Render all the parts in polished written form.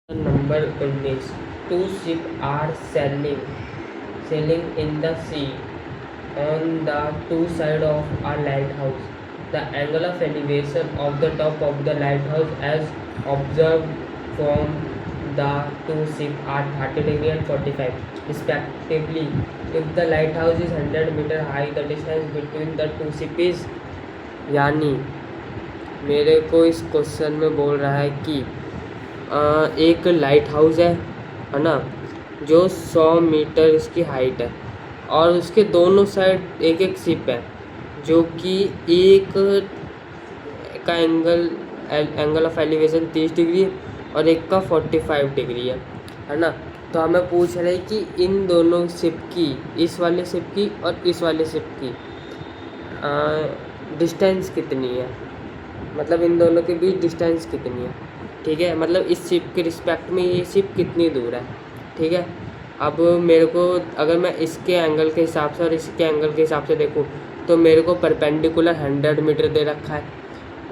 Number 19। Two ships are sailing in the sea on the two sides of a lighthouse. The angle of elevation of the top of the lighthouse as observed from the two ships are 30 degree and 45 respectively. If the lighthouse is 100 meter high, the distance between the two ships is, यानी मेरे को इस question में बोल रहा है कि एक लाइट हाउस है ना, जो 100 मीटर इसकी हाइट है और उसके दोनों साइड एक एक शिप है जो कि एक का एंगल ऑफ एलिवेशन 30 डिग्री और एक का 45 डिग्री है ना। तो हमें पूछ रहे हैं कि इन दोनों शिप की, इस वाले शिप की और इस वाले शिप की डिस्टेंस कितनी है, मतलब इन दोनों के बीच डिस्टेंस कितनी है। ठीक है, मतलब इस शिप के रिस्पेक्ट में ये शिप कितनी दूर है। ठीक है, अब मेरे को अगर मैं इसके एंगल के हिसाब से और इसके एंगल के हिसाब से देखूँ तो मेरे को परपेंडिकुलर 100 मीटर दे रखा है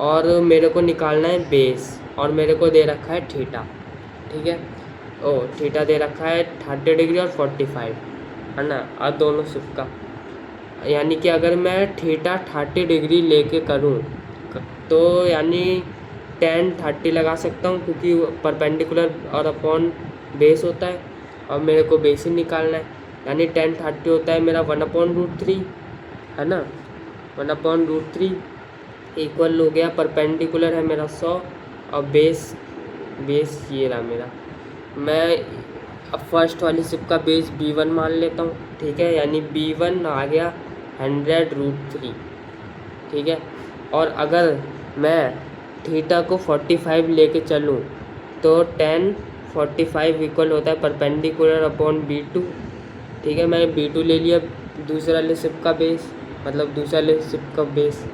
और मेरे को निकालना है बेस और मेरे को दे रखा है थीटा। ठीक है, थीटा दे रखा है 30 डिग्री और 45 है ना, और दोनों शिप का। यानी कि अगर मैं थीटा 30 डिग्री लेके करूँ तो यानी tan 30 लगा सकता हूँ क्योंकि परपेंडिकुलर और अपॉन बेस होता है और मेरे को बेस ही निकालना है। यानी tan 30 होता है मेरा 1/√3 है ना, 1/√3 इक्वल हो गया, परपेंडिकुलर है मेरा 100 और बेस ये रहा मेरा। मैं अब फर्स्ट वाली शिप का बेस B1 मान लेता हूँ। ठीक है, यानी B1 आ गया 100√3। ठीक है, और अगर मैं थीटा को 45 लेके चलूँ तो tan 45 इक्वल होता है परपेंडिकुलर अपॉन B2। ठीक है, मैंने B2 ले लिया, दूसरे वाले शिप का बेस, मतलब दूसरे वाले शिप का बेस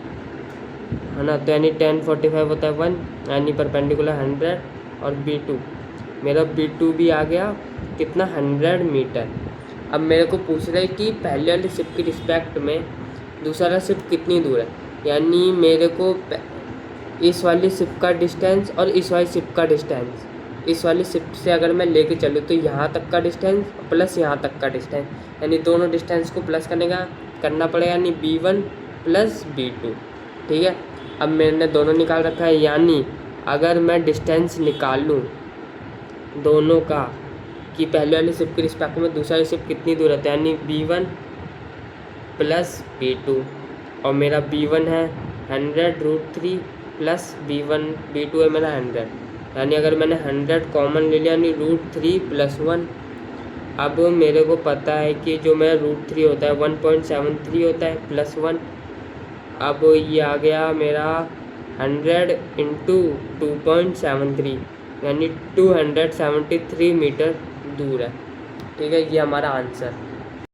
है ना। तो यानी tan 45 होता है 1, यानी परपेंडिकुलर 100 और B2 मेरा B2 भी आ गया कितना 100 मीटर। अब मेरे को पूछ रहा है कि पहले वाले शिप की रिस्पेक्ट में दूसरा वाला शिप कितनी दूर है। यानी मेरे को इस वाली शिप का डिस्टेंस और इस वाली शिप का डिस्टेंस, इस वाली शिप से अगर मैं लेके चलूँ तो यहाँ तक का डिस्टेंस प्लस यहाँ तक का डिस्टेंस, यानी दोनों डिस्टेंस को प्लस करना पड़ेगा, यानी B1 प्लस B2। ठीक है, अब मैंने दोनों निकाल रखा है, यानी अगर मैं डिस्टेंस निकालूँ दोनों का कि पहले वाली शिप की रिस्पेक्ट में दूसरा वाली शिप कितनी दूर है, यानी B1 प्लस B2 और मेरा B1 है 100√3 प्लस B2 है मेरा 100, यानी अगर मैंने 100 कॉमन ले लिया यानी √3 + 1। अब मेरे को पता है कि जो मेरा √3 होता है 1.73 होता है प्लस 1। अब ये आ गया मेरा 100 × 2.73 यानी 273 मीटर दूर है। ठीक है, ये हमारा आंसर।